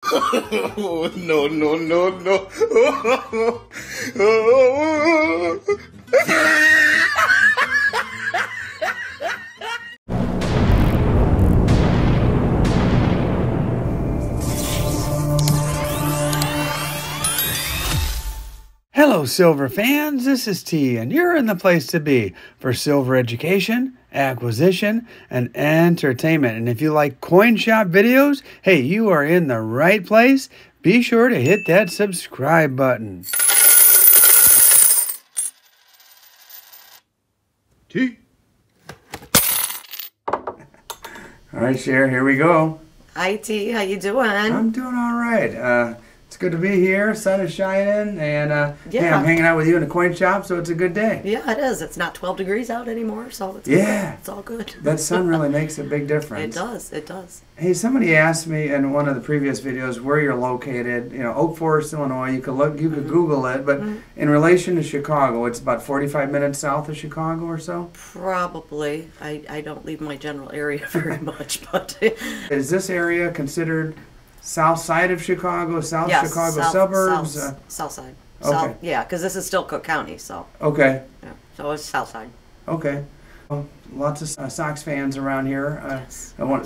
No, no, no, no. Hello, Silver fans. This is T, and you're in the place to be for silver education, acquisition, and entertainment. And if you like coin shop videos, hey, you are in the right place. Be sure to hit that subscribe button. T. All right, Cher, here we go. Hi, T. How you doing? I'm doing all right. It's good to be here. Sun is shining, and hey, I'm hanging out with you in the coin shop, so it's a good day. Yeah, it is. It's not 12 degrees out anymore, so it's good. It's all good. That sun really makes a big difference. It does. It does. Hey, somebody asked me in one of the previous videos where you're located. You know, Oak Forest, Illinois. You could look, you could Google it, but in relation to Chicago, it's about 45 minutes south of Chicago or so. Probably. I don't leave my general area very much, but is this area considered south side of Chicago, yes, Chicago suburbs? South side. Okay. South, yeah, because this is still Cook County, so. Okay. Yeah, so it's south side. Okay. Well, lots of Sox fans around here. Yes, one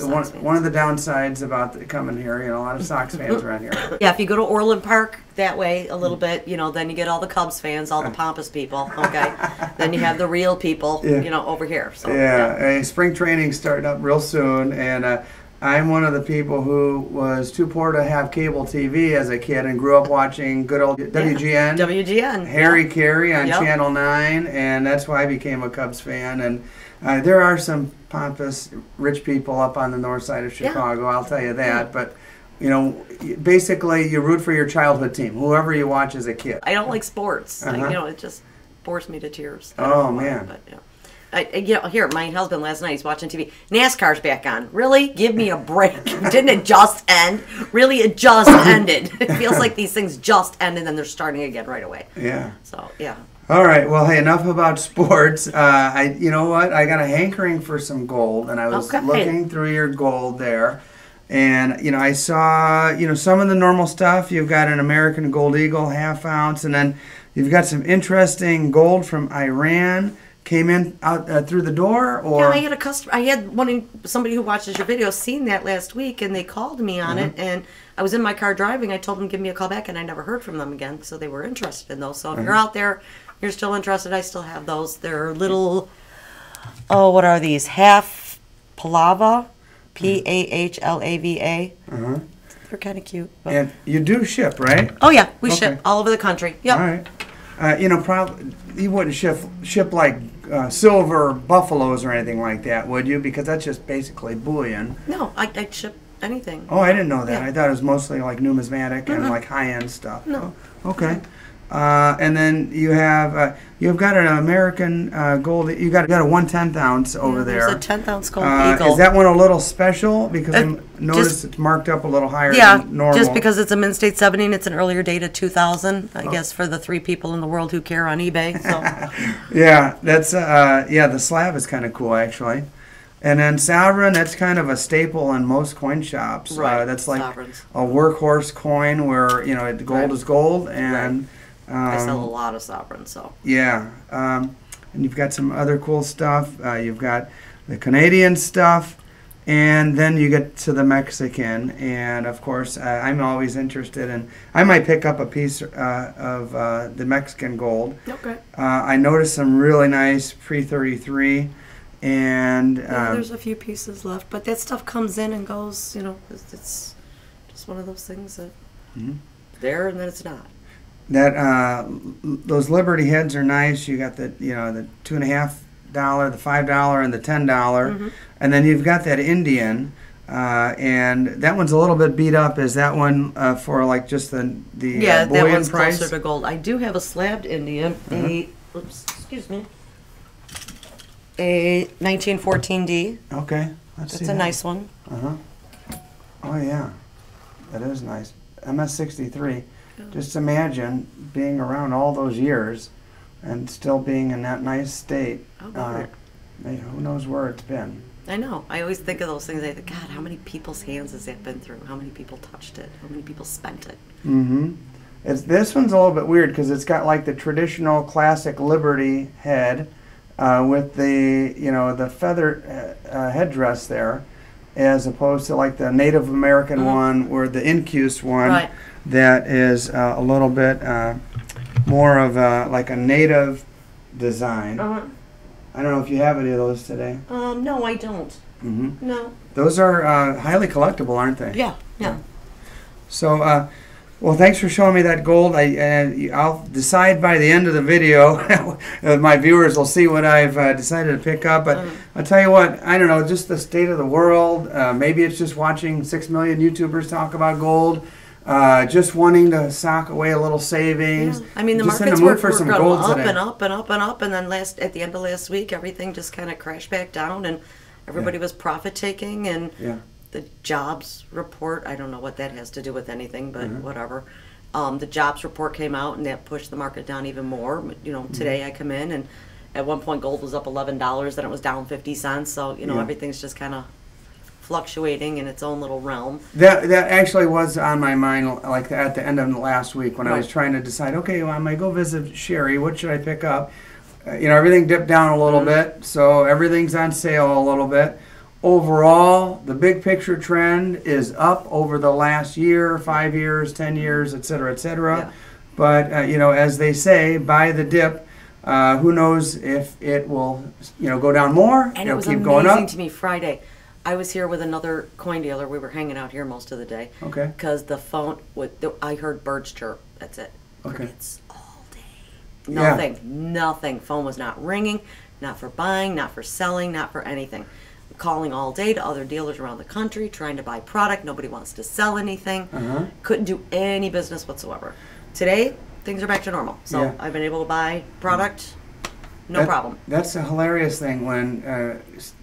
of the downsides about coming here, you know, a lot of Sox fans around here. Yeah, if you go to Orland Park that way a little bit, you know, then you get all the Cubs fans, all the pompous people, okay? Then you have the real people, you know, over here. So, yeah. Spring training's starting up real soon, and I'm one of the people who was too poor to have cable TV as a kid and grew up watching good old WGN. WGN. Harry Carey on Channel 9, and that's why I became a Cubs fan. And there are some pompous rich people up on the north side of Chicago, I'll tell you that. But, you know, basically you root for your childhood team, whoever you watch as a kid. I don't like sports. Like, you know, it just bores me to tears. Oh, man. But, yeah. You know, here, my husband last night, he's watching TV. NASCAR's back on. Really? Give me a break. Didn't it just end? Really, it just ended. It feels like these things just end and then they're starting again right away. Yeah. So, yeah. All right. Well, hey, enough about sports. You know what? I got a hankering for some gold, and I was looking through your gold there. And, you know, I saw, you know, some of the normal stuff. You've got an American Gold Eagle, ½ ounce, and then you've got some interesting gold from Iran. Came in out through the door, or yeah, I had a customer. I had somebody who watches your videos seen that last week, and they called me on it. And I was in my car driving. I told them give me a call back, and I never heard from them again. So they were interested in those. So if you're out there, you're still interested. I still have those. They're little. Oh, what are these? Half Palava, Pahlava. They're kind of cute. But. And you do ship, right? Oh yeah, we ship all over the country. Yep. All right. You know, probably you wouldn't ship like silver buffaloes or anything like that, would you? Because that's just basically bullion. No, I'd ship anything. Oh, I didn't know that. Yeah. I thought it was mostly like numismatic and like high-end stuff. No. Oh, okay. And then you've got an American gold. You got a 1/10 ounce over there. There's a 10th ounce gold eagle. Is that one a little special? Because I noticed it's marked up a little higher than normal. Just because it's a Mint State 70 and it's an earlier date of 2000. I guess for the 3 people in the world who care on eBay. So. Yeah, that's the slab is kind of cool actually. And then sovereign, that's kind of a staple in most coin shops. Right. That's like a workhorse coin where, you know, gold is gold, and I sell a lot of sovereigns, so. Yeah, and you've got some other cool stuff. You've got the Canadian stuff, and then you get to the Mexican. And of course, I'm always interested in. I might pick up a piece of the Mexican gold. Okay. I noticed some really nice pre-33. And there's a few pieces left, but that stuff comes in and goes. You know, it's just one of those things that there and then it's not. That those Liberty heads are nice. You got the the $2.50, the $5, and the $10, and then you've got that Indian, and that one's a little bit beat up. Is that one for like just the that one's price? Closer to gold. I do have a slabbed Indian. Excuse me. A 1914D. Okay, that's a nice one. Oh yeah, that is nice. MS63. Just imagine being around all those years and still being in that nice state. Oh, who knows where it's been? I know. I always think of those things. I think, God, how many people's hands has that been through? How many people touched it? How many people spent it? Mm-hmm. This one's a little bit weird because it's got like the traditional classic Liberty head with the, you know, the feather headdress there, as opposed to like the Native American one or the Incuse one that is a little bit more of like a native design. I don't know if you have any of those today. No, I don't. Mm-hmm. No. Those are highly collectible, aren't they? Yeah, yeah. So, well, thanks for showing me that gold. I'll decide by the end of the video. My viewers will see what I've decided to pick up. But I'll tell you what, I don't know, just the state of the world. Maybe it's just watching 6 million YouTubers talk about gold. Just wanting to sock away a little savings. Yeah. I mean, the just markets in the mood were for some going gold up today. and up and up and up, and then at the end of last week, everything just kind of crashed back down, and everybody was profit taking, and the jobs report, I don't know what that has to do with anything, but whatever. The jobs report came out, and that pushed the market down even more. You know, today I come in, and at one point gold was up $11, then it was down 50 cents. So, you know, everything's just kind of fluctuating in its own little realm. That actually was on my mind, like at the end of last week when I was trying to decide, okay, well, I might go visit Sherry. What should I pick up? You know, everything dipped down a little bit, so everything's on sale a little bit. Overall, the big picture trend is up over the last year, 5 years, 10 years, et cetera, et cetera. Yeah. But, you know, as they say, buy the dip. Who knows if it will, you know, go down more. And it'll it was keep going up. amazing to me Friday. I was here with another coin dealer. We were hanging out here most of the day. Okay. Because the phone, I heard birds chirp. That's it. Okay. Crickets all day. Nothing. Nothing. Phone was not ringing. Not for buying, not for selling, not for anything. Calling all day to other dealers around the country, trying to buy product. Nobody wants to sell anything. Couldn't do any business whatsoever. Today, things are back to normal. So I've been able to buy product, no problem. That's a hilarious thing when,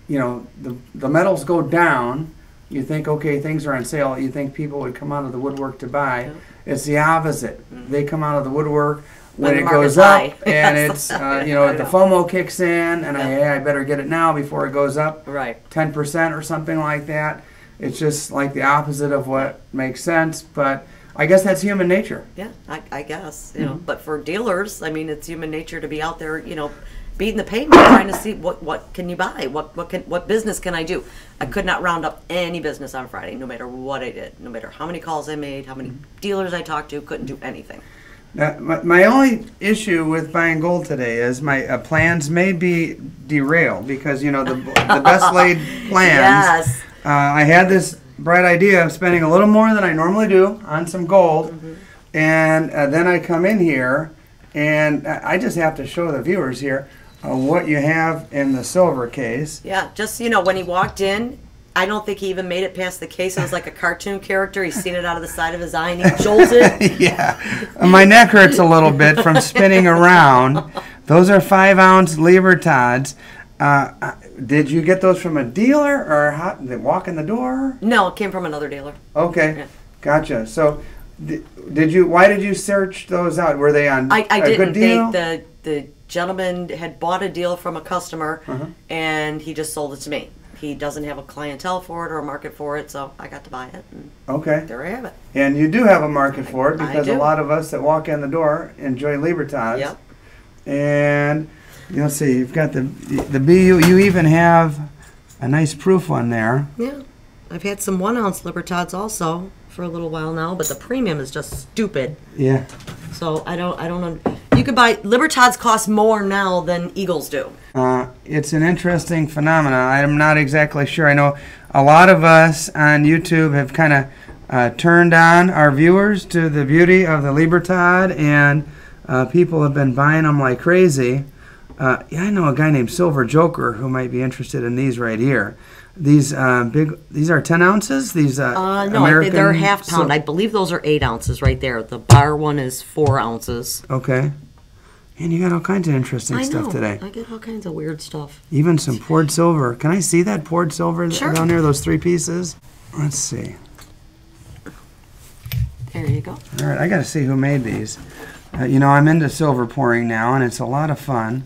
you know, the metals go down. You think, okay, things are on sale. You think people would come out of the woodwork to buy. It's the opposite. They come out of the woodwork when it goes up, and it's, you know, the FOMO kicks in, and I better get it now before it goes up 10% or something like that. It's just like the opposite of what makes sense, but I guess that's human nature. Yeah, I guess, you know, but for dealers, I mean, it's human nature to be out there, you know, beating the pavement, trying to see what can you buy, what business can I do. I could not round up any business on Friday, no matter what I did, no matter how many calls I made, how many dealers I talked to, couldn't do anything. Now, my only issue with buying gold today is my plans may be derailed because, you know, the best laid plans. I had this bright idea of spending a little more than I normally do on some gold, and then I come in here, and I just have to show the viewers here what you have in the silver case. Yeah, just, you know, when he walked in, I don't think he even made it past the case. It was like a cartoon character. He's seen it out of the side of his eye, and he jolted. My neck hurts a little bit from spinning around. Those are 5-ounce libertads. Did you get those from a dealer, or how, did they walk in the door? No, it came from another dealer. Okay, gotcha. So, did you? Why did you search those out? Were they on I a didn't. good deal? The gentleman had bought a deal from a customer, and he just sold it to me. He doesn't have a clientele for it or a market for it, so I got to buy it. And there I have it. And you do have a market for it because a lot of us that walk in the door enjoy libertads. Yep. And you'll see, you've got the BU. You even have a nice proof one there. Yeah, I've had some 1-ounce libertads also for a little while now, but the premium is just stupid. Yeah. So I don't know. You could buy libertads cost more now than eagles do. It's an interesting phenomenon. I'm not exactly sure. I know a lot of us on YouTube have kind of turned on our viewers to the beauty of the libertad, and people have been buying them like crazy. Yeah, I know a guy named Silver Joker who might be interested in these right here. These these are 10 ounces? These no, American they're half pound. I believe those are 8 ounces right there. The bar one is 4 ounces. Okay. And you got all kinds of interesting stuff today. I get all kinds of weird stuff. Even some poured silver. Can I see that poured silver down there, those 3 pieces? Let's see. There you go. All right, I got to see who made these. You know, I'm into silver pouring now, and it's a lot of fun.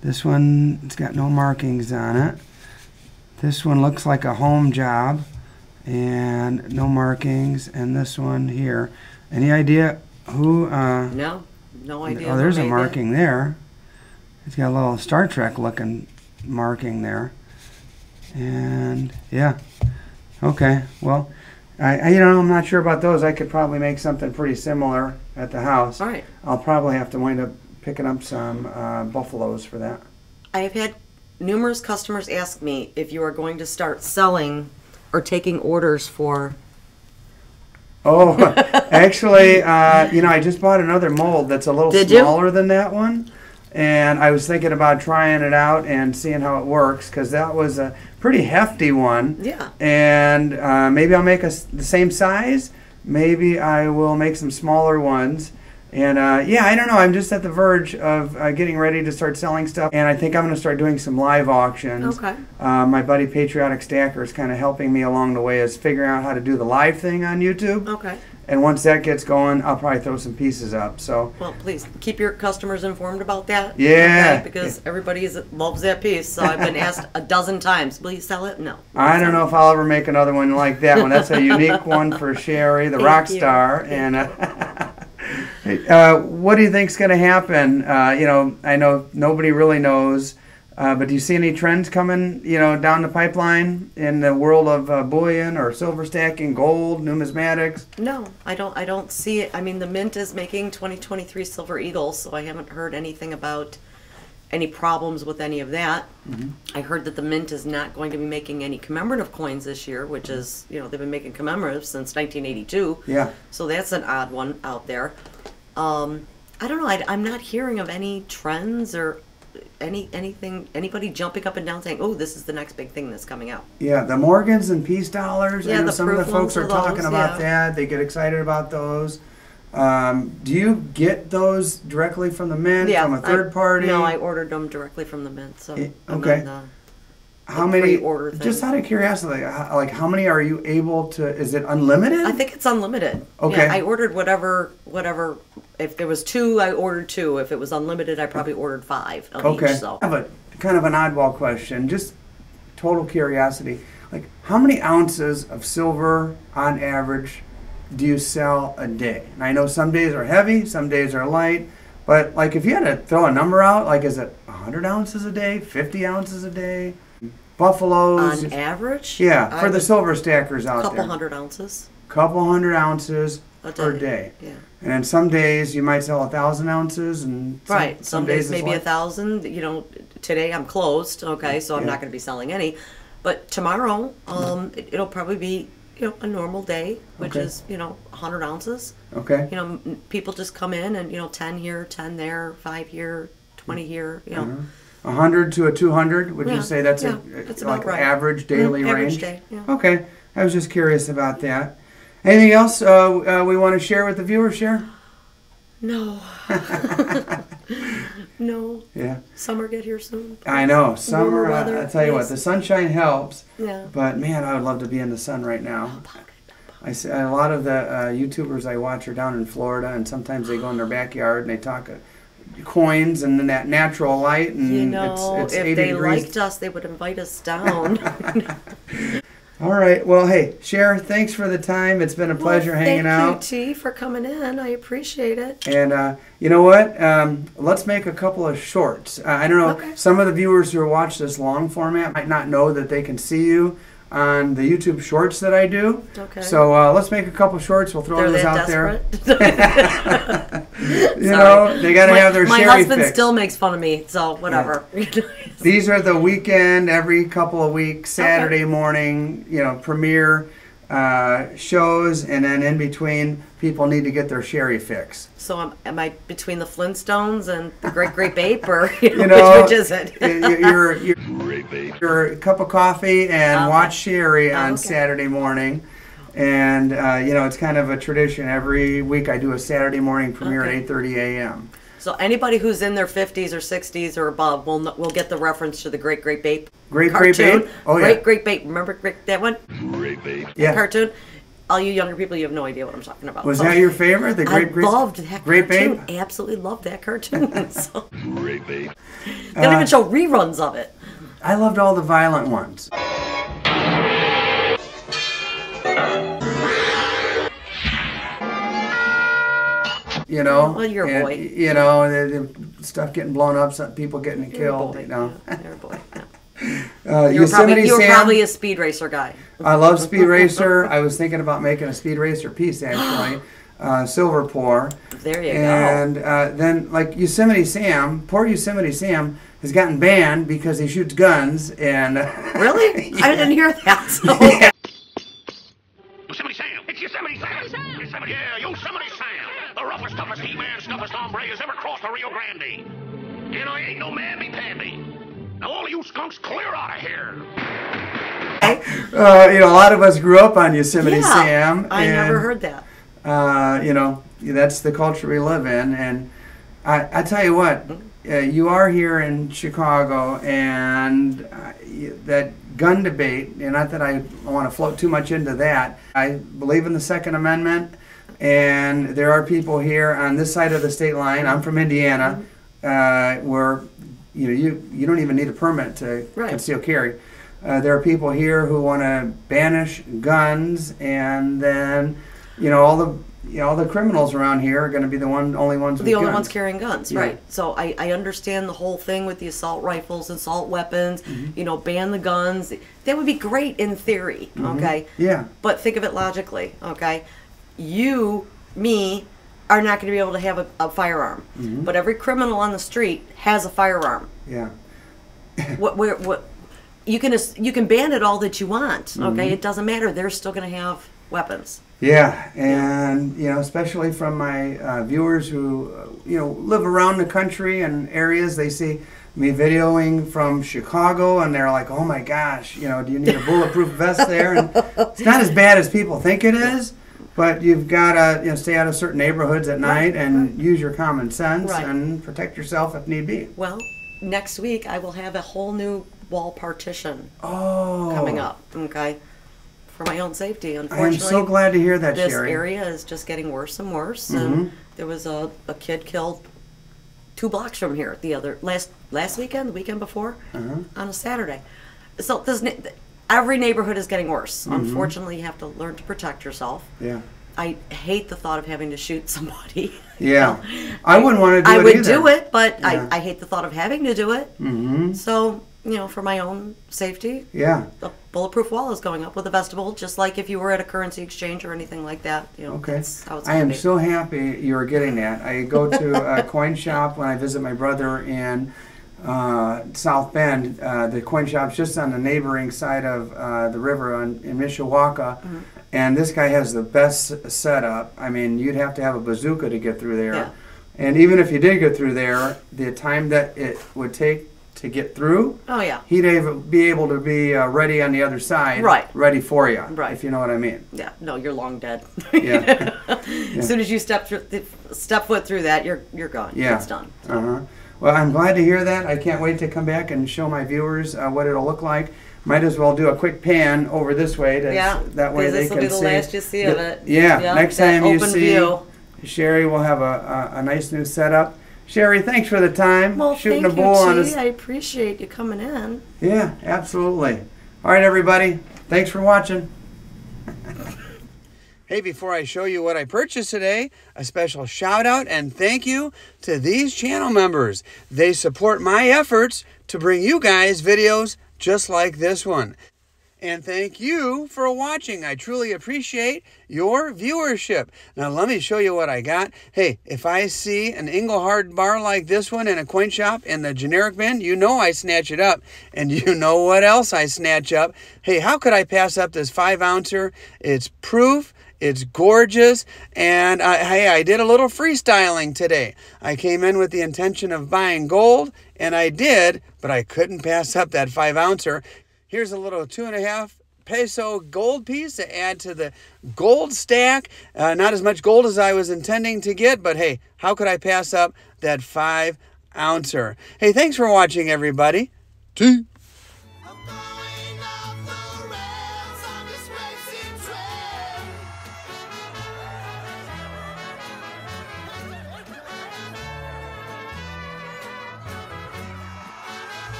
This one, it's got no markings on it. This one looks like a home job, and no markings. And this one here, any idea who? No idea. Oh, there's a marking there. It's got a little Star Trek looking marking there. And yeah, okay. Well, I'm not sure about those. I could probably make something pretty similar at the house. All right. I'll probably have to wind up picking up some buffaloes for that. I have had numerous customers ask me if you are going to start selling or taking orders for. Oh, actually, I just bought another mold that's a little smaller than that one. And I was thinking about trying it out and seeing how it works, because that was a pretty hefty one. Yeah. And maybe I'll make the same size. Maybe I will make some smaller ones. And I don't know. I'm just at the verge of getting ready to start selling stuff. And I think I'm going to start doing some live auctions. Okay. My buddy Patriotic Stacker is kind of helping me along the way, as figuring out how to do the live thing on YouTube. Okay. And once that gets going, I'll probably throw some pieces up. So. Well, please keep your customers informed about that. Yeah. Okay? Because everybody loves that piece. So I've been asked a dozen times, will you sell it? No. I don't know if I'll ever make another one like that one. That's a unique one for Sherry, the rock star. And what do you think's going to happen? I know nobody really knows. But do you see any trends coming, down the pipeline in the world of bullion or silver stacking, gold, numismatics? No, I don't see it. I mean, the Mint is making 2023 Silver Eagles, so I haven't heard anything about any problems with any of that. Mm-hmm. I heard that the Mint is not going to be making any commemorative coins this year, which is, they've been making commemoratives since 1982. Yeah. So that's an odd one out there. I don't know. I'm not hearing of any trends or anybody jumping up and down saying, oh, this is the next big thing that's coming out. Yeah, the Morgans and peace dollars. Yeah, I know some of the folks are talking about that. They get excited about those. Do you get those directly from the Mint, from a third party? No, I ordered them directly from the Mint. So okay. How many? Just out of curiosity, like how many are you able to? Is it unlimited? I think it's unlimited. Okay. Yeah, I ordered whatever. If there was 2, I ordered 2. If it was unlimited, I probably ordered 5 of each. So. I have a kind of an oddball question, just total curiosity. Like, how many ounces of silver on average do you sell a day? And I know some days are heavy, some days are light, but like if you had to throw a number out, like is it 100 ounces a day, 50 ounces a day? Buffaloes. On average? Yeah, for the silver stackers out there. Couple hundred ounces. Couple hundred ounces per day. Yeah. And then some days you might sell 1,000 ounces, and some days maybe 1,000. Today I'm closed. Okay, so I'm not going to be selling any. But tomorrow, it'll probably be a normal day, which is 100 ounces. Okay. People just come in and 10 here, 10 there, 5 here, 20 here. 100 to a 200. Would you say that's that's like right. Average daily range? Average day. Yeah. Okay. I was just curious about that. Anything else we want to share with the viewers, Cher? No. No. Yeah. Summer get here soon. I know. Summer, weather, I tell you what, the sunshine helps. Yeah. But man, I would love to be in the sun right now. I see a lot of the YouTubers I watch are down in Florida, and sometimes they go in their backyard and they talk coins and in that natural light. And it's if 80 they degrees. liked us, they would invite us down. All right. Well, hey, Cher, thanks for the time. It's been a pleasure hanging out. Thank you, T, for coming in. I appreciate it. And you know what? Let's make a couple of shorts. I don't know. Okay. Some of the viewers who watch this long format might not know that they can see you on the YouTube shorts that I do. Okay. So let's make a couple shorts. We'll throw those out there. They got to have their My Sherry husband fix. still makes fun of me, so whatever. Yeah. These are the weekend, every couple of weeks, Saturday morning, premiere shows, and then in between, people need to get their Sherry fix. So am I between the Flintstones and the Great Great Ape, or which is it? your cup of coffee and watch Sherry on Saturday morning. And, it's kind of a tradition. Every week I do a Saturday morning premiere at 8:30 a.m. So anybody who's in their 50s or 60s or above will get the reference to the Great Great Ape Great cartoon. Great Ape? Oh, yeah. Great Ape. Remember that one? Great Ape. Yeah. Cartoon? All you younger people, you have no idea what I'm talking about. Was that your favorite? The I loved that Great cartoon. Ape? Absolutely loved that cartoon. So. Great Ape. They don't even show reruns of it. I loved all the violent ones. you know. Well, you're a boy. You know, the stuff getting blown up, some people getting killed, you know. Yeah, you're a boy. Yeah. You were probably a speed racer guy. I love Speed Racer. I was thinking about making a Speed Racer piece, actually. Silver pour. There you go. And then, like, Yosemite Sam, poor Yosemite Sam, has gotten banned because he shoots guns. And really? Yeah. I didn't hear that. So. Yeah. Yosemite Sam. It's Yosemite Sam. Yosemite, yeah, Yosemite Sam. The roughest, toughest he-man, toughest hombre has ever crossed the Rio Grande. And I ain't no mamby-pamby. Now all of you skunks, clear out of here. You know, a lot of us grew up on Yosemite Sam. I never heard that. You know, that's the culture we live in. And I tell you what, you are here in Chicago, and that gun debate, and not that I want to float too much into that. I believe in the Second Amendment, and there are people here on this side of the state line. I'm from Indiana, where you don't even need a permit to conceal carry. There are people here who want to banish guns, and then all the criminals around here are going to be the only ones ones carrying guns, right? So I understand the whole thing with the assault rifles, assault weapons. Ban the guns. That would be great in theory, okay? Yeah. But think of it logically, okay? You, me, are not going to be able to have a firearm, but every criminal on the street has a firearm. Yeah. What you can ban it all that you want, okay? It doesn't matter. They're still going to have weapons. Yeah, and especially from my viewers who live around the country and areas, they see me videoing from Chicago, and they're like, "Oh my gosh, do you need a bulletproof vest there?" And it's not as bad as people think it is, but you've got to stay out of certain neighborhoods at night and use your common sense and protect yourself if need be. Well, next week I will have a whole new wall partition coming up. Okay. For my own safety, unfortunately. I'm so glad to hear that, this Sherry. This area is just getting worse and worse. And there was a kid killed 2 blocks from here last weekend, the weekend before, on a Saturday. So every neighborhood is getting worse. Unfortunately, you have to learn to protect yourself. Yeah. I hate the thought of having to shoot somebody. Yeah. I wouldn't want to do it either. I would do it, but I hate the thought of having to do it. So, for my own safety, a bulletproof wall is going up with a vestibule, just like if you were at a currency exchange or anything like that. Okay. That's how it's I am so happy you're getting that. I go to a coin shop when I visit my brother in South Bend. The coin shop's just on the neighboring side of the river in Mishawaka. And this guy has the best setup. I mean, you'd have to have a bazooka to get through there. Yeah. And even if you did get through there, the time that it would take to get through, he'd be able to be ready on the other side, ready for you, if you know what I mean. Yeah, no, you're long dead. Yeah. As soon as you step foot through that, you're gone. Yeah. It's done. Well, I'm glad to hear that. I can't wait to come back and show my viewers what it'll look like. Might as well do a quick pan over this way. That way they can see. This will be the last you see of it. Yeah. Next time you see view. Sherry, will have a nice new setup. Sherry, thanks for the time. Well, shooting thank a bull on you, I appreciate you coming in. Yeah, absolutely. All right, everybody. Thanks for watching. Hey, before I show you what I purchased today, a special shout out and thank you to these channel members. They support my efforts to bring you guys videos just like this one. And thank you for watching. I truly appreciate your viewership. Now let me show you what I got. Hey, if I see an Engelhard bar like this one in a coin shop in the generic bin, you know I snatch it up. And you know what else I snatch up? Hey, how could I pass up this 5-ouncer? It's proof. It's gorgeous, and hey, I did a little freestyling today. I came in with the intention of buying gold, and I did, but I couldn't pass up that 5-ouncer. Here's a little 2.5 peso gold piece to add to the gold stack. Not as much gold as I was intending to get, but hey, how could I pass up that 5-ouncer? Hey, thanks for watching, everybody.